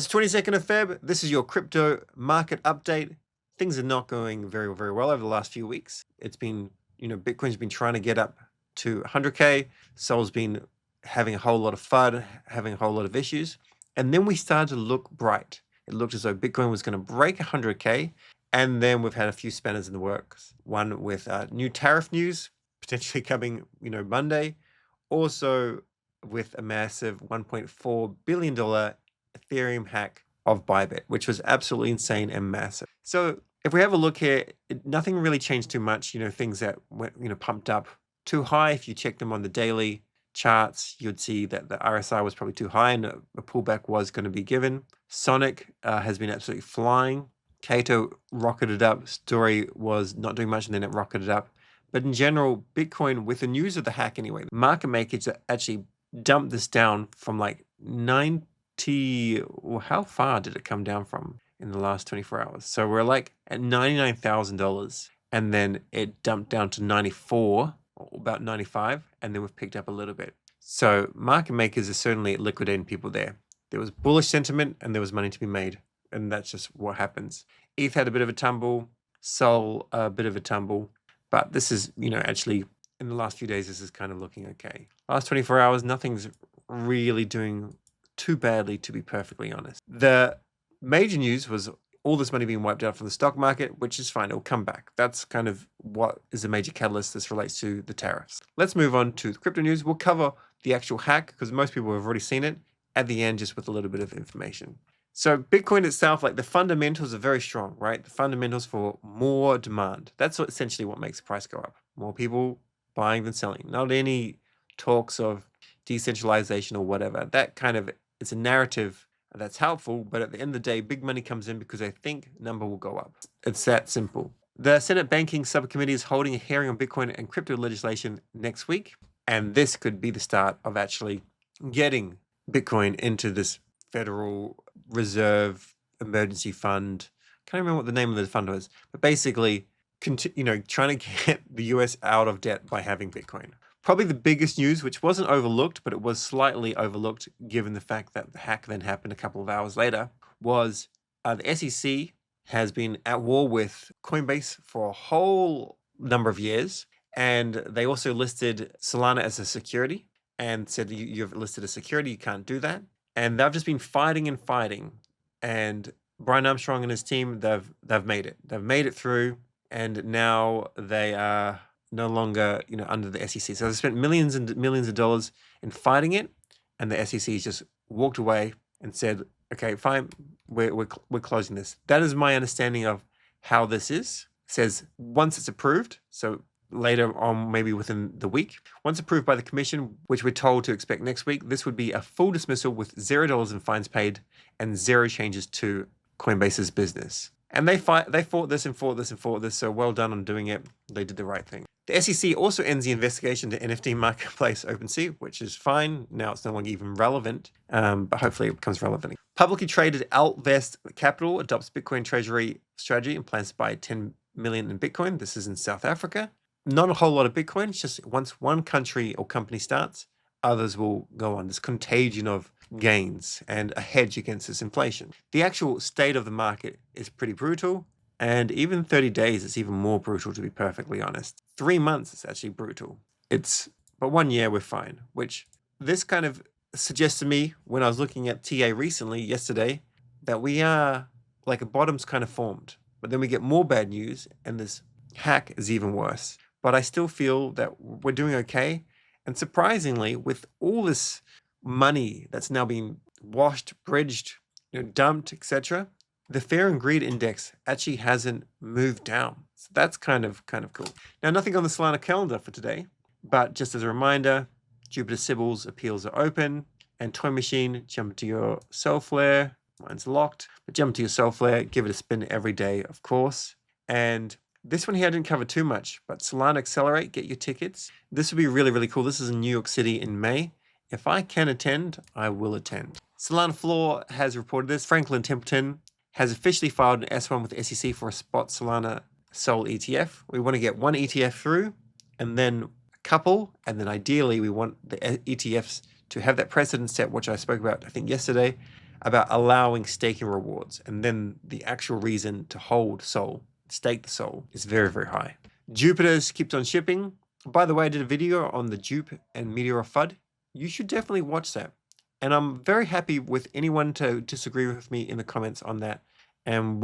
It's 22nd of Feb. This is your crypto market update. Things are not going very, very well over the last few weeks. It's been, Bitcoin's been trying to get up to 100K. Sol's been having a whole lot of FUD, having a whole lot of issues. And then we started to look bright. It looked as though Bitcoin was going to break 100K. And then we've had a few spanners in the works. One with new tariff news potentially coming, Monday. Also with a massive $1.4 billion Ethereum hack of Bybit, which was absolutely insane and massive. So if we have a look here, nothing really changed too much. Things that went, pumped up too high. If you check them on the daily charts, you'd see that the RSI was probably too high and a pullback was going to be given. Sonic has been absolutely flying. Kato rocketed up. Story was not doing much and then it rocketed up. But in general, Bitcoin, with the news of the hack anyway, market makers actually dumped this down from like 90. Well, how far did it come down from in the last 24 hours? So we're like at $99,000 and then it dumped down to 94, or about 95, and then we've picked up a little bit. So market makers are certainly liquidating people there. There was bullish sentiment and there was money to be made. And that's just what happens. ETH had a bit of a tumble, Sol a bit of a tumble, but this is, actually in the last few days, this is kind of looking okay. Last 24 hours, nothing's really doing too badly, to be perfectly honest. The major news was all this money being wiped out from the stock market, which is fine. It'll come back. That's kind of what is a major catalyst. This relates to the tariffs. Let's move on to the crypto news. We'll cover the actual hack because most people have already seen it at the end, just with a little bit of information. So Bitcoin itself, like the fundamentals are very strong, right? The fundamentals for more demand. That's essentially what makes the price go up. More people buying than selling. Not any talks of decentralization or whatever. That kind of, it's a narrative that's helpful, but at the end of the day, big money comes in because they think number will go up. It's that simple. The Senate Banking Subcommittee is holding a hearing on Bitcoin and crypto legislation next week, and this could be the start of actually getting Bitcoin into this Federal Reserve Emergency Fund. Can't remember what the name of the fund was, but basically, trying to get the US out of debt by having Bitcoin. Probably the biggest news, which wasn't overlooked, but it was slightly overlooked given the fact that the hack then happened a couple of hours later, was the SEC has been at war with Coinbase for a whole number of years. And they also listed Solana as a security and said, you've listed a security, you can't do that. And they've just been fighting and fighting. And Brian Armstrong and his team, they've made it. They've made it through. And now they are no longer, under the SEC. So they spent millions and millions of dollars in fighting it, and the SEC just walked away and said, "Okay, fine, we're closing this." That is my understanding of how this is. It says once it's approved, so later on, maybe within the week, once approved by the commission, which we're told to expect next week, this would be a full dismissal with $0 in fines paid and zero changes to Coinbase's business. And they fought this and fought this and fought this. So well done on doing it. They did the right thing. The SEC also ends the investigation to NFT marketplace OpenSea, which is fine. Now it's no longer even relevant, but hopefully it becomes relevant. Publicly traded Altvest Capital adopts Bitcoin treasury strategy and plans to buy 10 million in Bitcoin. This is in South Africa. Not a whole lot of Bitcoin. It's just once one country or company starts, others will go on. This contagion of gains and a hedge against this inflation. The actual state of the market is pretty brutal. And even 30 days, it's even more brutal, to be perfectly honest. 3 months, it's actually brutal. But 1 year, we're fine, which this kind of suggests to me when I was looking at TA recently, yesterday, that we are like a bottom's kind of formed. But then we get more bad news and this hack is even worse. But I still feel that we're doing okay. And surprisingly, with all this money that's now being washed, bridged, dumped, etc., the fear and greed index actually hasn't moved down. So that's kind of cool. Now, nothing on the Solana calendar for today, but just as a reminder, Jupiter Sibyl's appeals are open, and Toy Machine, jump to your Solflare. Mine's locked, but jump to your Solflare, give it a spin every day, of course. And this one here I didn't cover too much, but Solana Accelerate, get your tickets. This would be really, really cool. This is in New York City in May. If I can attend, I will attend. Solana Floor has reported this. Franklin Templeton has officially filed an S1 with the SEC for a spot Solana Sol ETF. We want to get one ETF through and then a couple, and then ideally we want the ETFs to have that precedent set, which I spoke about, I think, yesterday, about allowing staking rewards. And then the actual reason to hold Sol, stake the Sol, is very, very high. Jupiter's keeps on shipping. By the way, I did a video on the Jupe and Meteor FUD. You should definitely watch that. And I'm very happy with anyone to disagree with me in the comments on that. And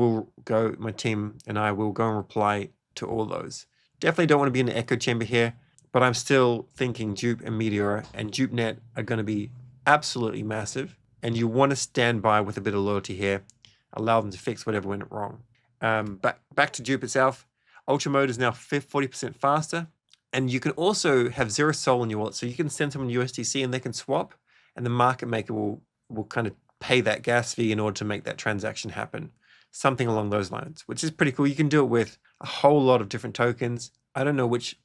my team and I will go and reply to all those. Definitely don't want to be in the echo chamber here, but I'm still thinking Jupe and Meteor and JupeNet are going to be absolutely massive. And you want to stand by with a bit of loyalty here. Allow them to fix whatever went wrong. But back to Jupe itself. Ultra mode is now 40% faster. And you can also have 0 Sol in your wallet. So you can send someone USDC and they can swap. And the market maker will kind of pay that gas fee in order to make that transaction happen. Something along those lines, which is pretty cool. You can do it with a whole lot of different tokens. I don't know which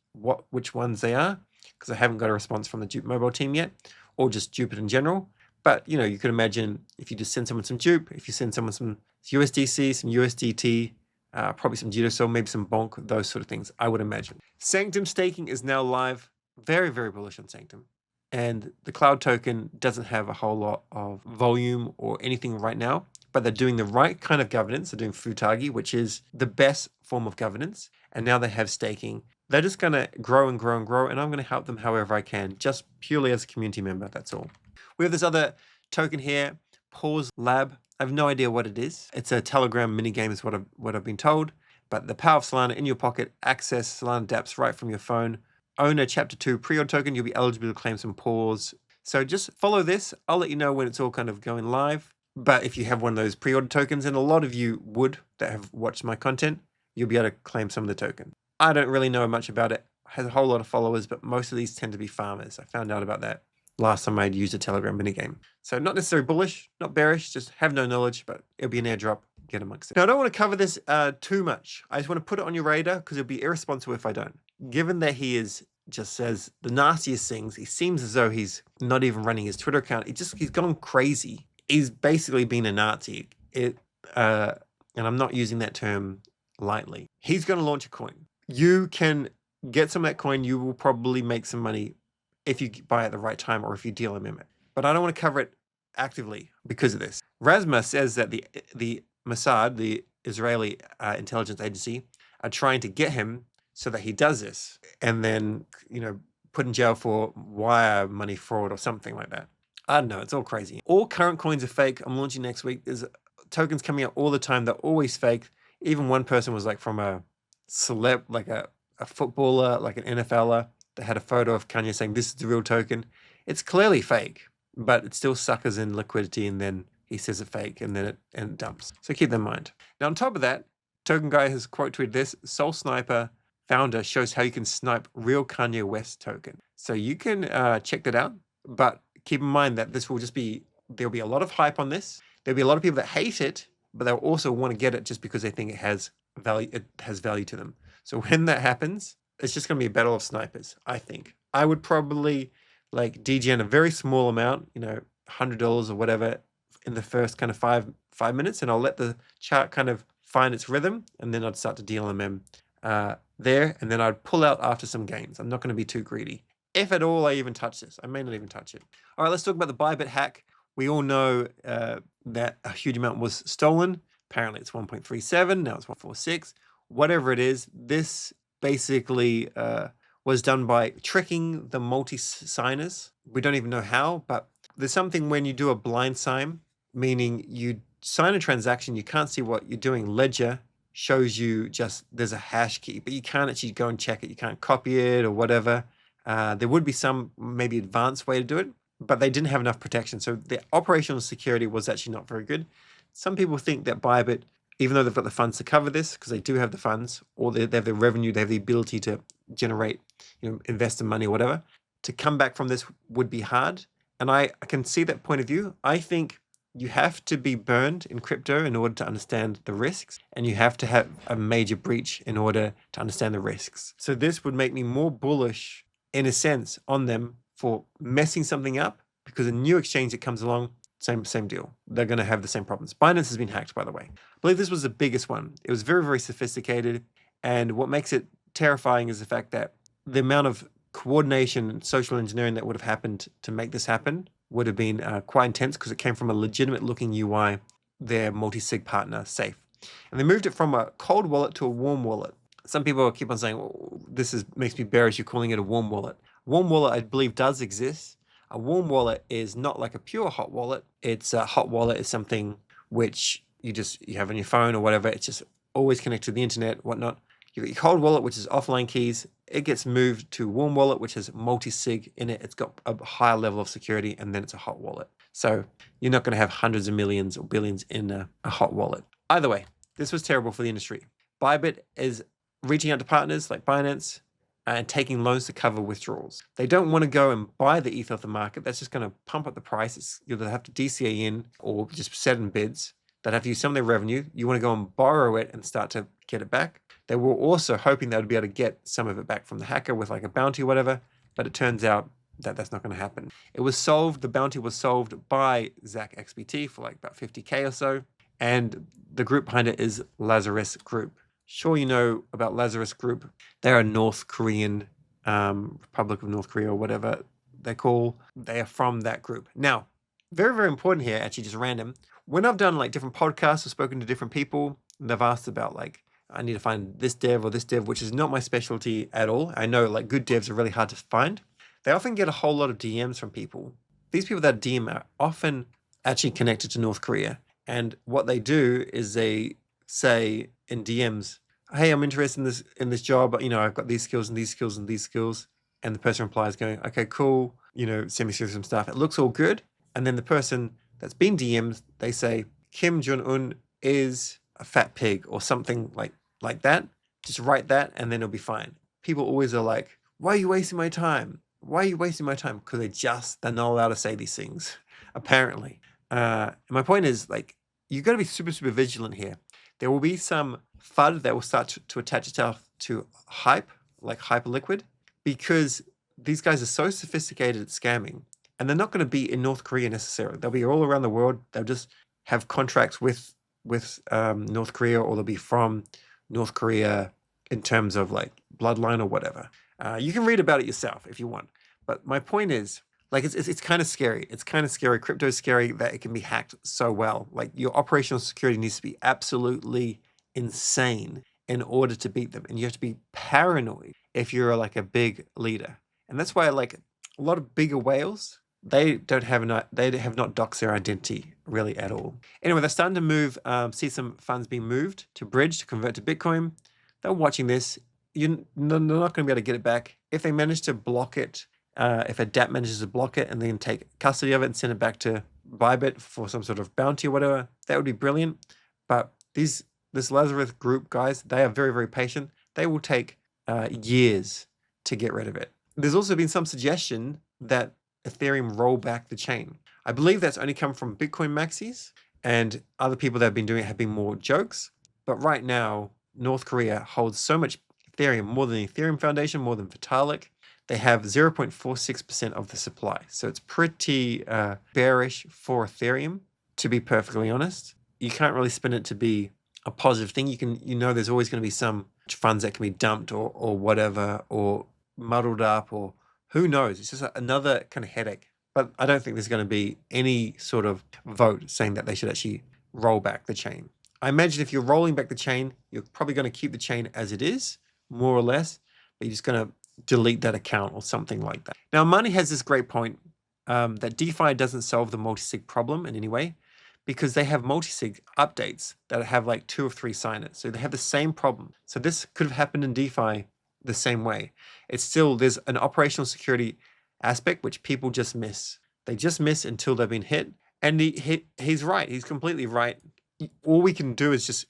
ones they are because I haven't got a response from the Jupe mobile team yet, or just Jupiter in general. But you know, you could imagine if you just send someone some Jupe, if you send someone some USDC, some USDT, probably some GTSO, maybe some Bonk, those sort of things, I would imagine. Sanctum staking is now live. Very, very bullish on Sanctum. And the cloud token doesn't have a whole lot of volume or anything right now, but they're doing the right kind of governance. They're doing Futagi, which is the best form of governance. And now they have staking. They're just going to grow and grow and grow. And I'm going to help them however I can, just purely as a community member. That's all. We have this other token here, PAWS Lab. I have no idea what it is. It's a Telegram mini game is what I've been told. But the power of Solana in your pocket, access Solana dApps right from your phone. Own a Chapter 2 pre-order token, you'll be eligible to claim some PAWS. So just follow this. I'll let you know when it's all kind of going live. But if you have one of those pre-order tokens, and a lot of you would that have watched my content, you'll be able to claim some of the token. I don't really know much about it. It has a whole lot of followers, but most of these tend to be farmers. I found out about that last time I'd used a Telegram minigame. So not necessarily bullish, not bearish, just have no knowledge, but it'll be an airdrop. Get amongst it. Now, I don't want to cover this too much. I just want to put it on your radar because it'll be irresponsible if I don't. Given that he just says the nastiest things, he seems as though he's not even running his Twitter account. He's gone crazy. He's basically been a Nazi. And I'm not using that term lightly. He's going to launch a coin. You can get some of that coin. You will probably make some money if you buy at the right time or if you deal a mimic. But I don't want to cover it actively because of this. Razma says that the Mossad, the Israeli intelligence agency, are trying to get him so that he does this and then, you know, put in jail for wire money fraud or something like that. I don't know. It's all crazy. All current coins are fake. I'm launching next week. There's tokens coming out all the time. They're always fake. Even one person was like from a celeb, like a footballer, like an NFLer that had a photo of Kanye saying this is the real token. It's clearly fake, but it still suckers in liquidity and then he says it's fake and then it dumps. So keep that in mind. Now on top of that, Token Guy has quote tweeted this: Soul Sniper founder shows how you can snipe real Kanye West token. So you can check that out, but keep in mind that this will just be, there'll be a lot of hype on this. There'll be a lot of people that hate it, but they'll also want to get it just because they think it has value to them. So when that happens, it's just going to be a battle of snipers, I think. I would probably like DGN a very small amount, you know, $100 or whatever in the first kind of five minutes, and I'll let the chart kind of find its rhythm, and then I'd start to DLMM there, and then I'd pull out after some gains. I'm not going to be too greedy. If at all I even touch this, I may not even touch it. All right, let's talk about the Bybit hack. We all know that a huge amount was stolen. Apparently it's 1.37, now it's 1.46. Whatever it is, this basically was done by tricking the multi-signers. We don't even know how, but there's something when you do a blind sign, meaning you sign a transaction, you can't see what you're doing. Ledger shows you just there's a hash key, but you can't actually go and check it. You can't copy it or whatever. There would be some maybe advanced way to do it, but they didn't have enough protection. So the operational security was actually not very good. Some people think that Bybit, even though they've got the funds to cover this, because they do have the funds, or they have the revenue, they have the ability to generate, you know, invest in money or whatever, to come back from this would be hard. And I can see that point of view. I think you have to be burned in crypto in order to understand the risks, and you have to have a major breach in order to understand the risks. So this would make me more bullish in a sense on them for messing something up, because a new exchange that comes along, same deal. They're going to have the same problems. Binance has been hacked, by the way. I believe this was the biggest one. It was very, very sophisticated. And what makes it terrifying is the fact that the amount of coordination and social engineering that would have happened to make this happen would have been quite intense because it came from a legitimate looking UI, their multi-sig partner, Safe. And they moved it from a cold wallet to a warm wallet. Some people keep on saying, well, makes me bearish, you're calling it a warm wallet. Warm wallet, I believe, does exist. A warm wallet is not like a pure hot wallet. It's a hot wallet is something which you have on your phone or whatever. It's just always connected to the internet, whatnot. You got your cold wallet, which is offline keys. It gets moved to warm wallet, which has multi-sig in it. It's got a higher level of security, and then it's a hot wallet. So you're not going to have hundreds of millions or billions in a hot wallet. Either way, this was terrible for the industry. Bybit is reaching out to partners like Binance and taking loans to cover withdrawals. They don't want to go and buy the ETH off the market. That's just going to pump up the prices. You'll have to DCA in or just set in bids. They'd have to use some of their revenue. You want to go and borrow it and start to get it back. They were also hoping they would be able to get some of it back from the hacker with like a bounty or whatever, but it turns out that that's not going to happen. It was solved, the bounty was solved by Zach XBT for like about 50K or so, and the group behind it is Lazarus Group. Sure, you know about Lazarus Group. They're a North Korean, Republic of North Korea or whatever they call. They are from that group. Now, very, very important here, actually just random. When I've done like different podcasts or spoken to different people, and they've asked about like, I need to find this dev or this dev, which is not my specialty at all. I know like good devs are really hard to find. They often get a whole lot of DMs from people. These people that DM are often actually connected to North Korea. And what they do is they say in DMs, hey, I'm interested in this job. You know, I've got these skills and these skills and these skills. And the person replies going, okay, cool. You know, send me through some stuff. It looks all good. And then the person that's been DM'd, they say, Kim Jong-un is a fat pig or something like that. Just write that and then it'll be fine. People always are like, why are you wasting my time? Why are you wasting my time? Because they're not allowed to say these things, apparently. And my point is, like, you've got to be super, super vigilant here. There will be some FUD that will start to attach itself to hype, like Hyperliquid, because these guys are so sophisticated at scamming, and they're not going to be in North Korea necessarily. They'll be all around the world. They'll just have contracts with North Korea, or they'll be from North Korea in terms of like bloodline or whatever. You can read about it yourself if you want. But my point is, like, it's kind of scary. It's kind of scary. Crypto is scary that it can be hacked so well. Like, your operational security needs to be absolutely insane in order to beat them. And you have to be paranoid if you're like a big leader. And that's why like a lot of bigger whales, they have not doxed their identity really at all. Anyway, they're starting to move, see some funds being moved to bridge to convert to Bitcoin. They're watching this. They're not going to be able to get it back. If they manage to block it, if a DApp manages to block it and then take custody of it and send it back to Bybit for some sort of bounty or whatever, that would be brilliant. But this Lazarus Group guys, they are very, very patient. They will take years to get rid of it. There's also been some suggestion that Ethereum roll back the chain. I believe that's only come from Bitcoin maxis, and other people that have been doing it have been more jokes. But right now, North Korea holds so much Ethereum, more than the Ethereum Foundation, more than Vitalik. They have 0.46% of the supply. So it's pretty bearish for Ethereum, to be perfectly honest. You can't really spin it to be a positive thing. You know there's always going to be some funds that can be dumped or whatever, or muddled up, or who knows. It's just another kind of headache. But I don't think there's going to be any sort of vote saying that they should actually roll back the chain. I imagine if you're rolling back the chain, you're probably going to keep the chain as it is, more or less, but you're just going to delete that account or something like that. Now, Money has this great point that DeFi doesn't solve the multi-sig problem in any way, because they have multi-sig updates that have like 2 or 3 signers. So they have the same problem. So this could have happened in DeFi the same way. It's still, there's an operational security aspect which people just miss. They just miss until they've been hit. And he's right. He's completely right. All we can do is just,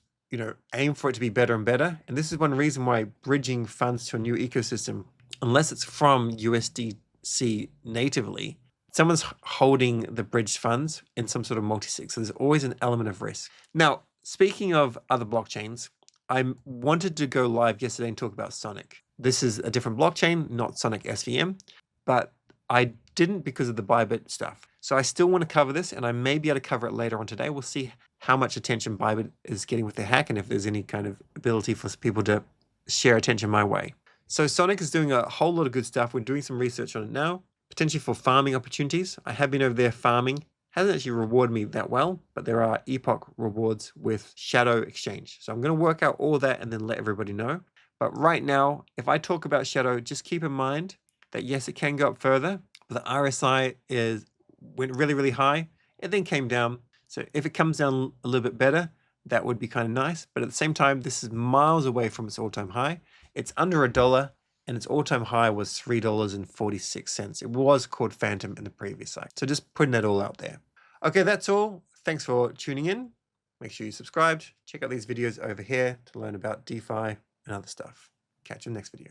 aim for it to be better and better. And this is one reason why bridging funds to a new ecosystem, unless it's from USDC natively, someone's holding the bridged funds in some sort of multi-sig. So there's always an element of risk. Now, speaking of other blockchains, I wanted to go live yesterday and talk about Sonic. This is a different blockchain, not Sonic SVM, but I didn't because of the Bybit stuff. So I still want to cover this, and I may be able to cover it later on today. We'll see how much attention Bybit is getting with their hack, and if there's any kind of ability for people to share attention my way. So Sonic is doing a whole lot of good stuff. We're doing some research on it now. potentially for farming opportunities. I have been over there farming. Hasn't actually rewarded me that well, but there are epoch rewards with Shadow Exchange. So I'm going to work out all that and then let everybody know. But right now, if I talk about Shadow, just keep in mind that yes, it can go up further, but the RSI went really, really high. It then came down. So if it comes down a little bit better, that would be kind of nice. But at the same time, this is miles away from its all-time high. It's under $1, and its all-time high was $3.46. It was called Phantom in the previous cycle. So just putting that all out there. Okay, that's all. Thanks for tuning in. Make sure you subscribed. Check out these videos over here to learn about DeFi and other stuff. Catch you in the next video.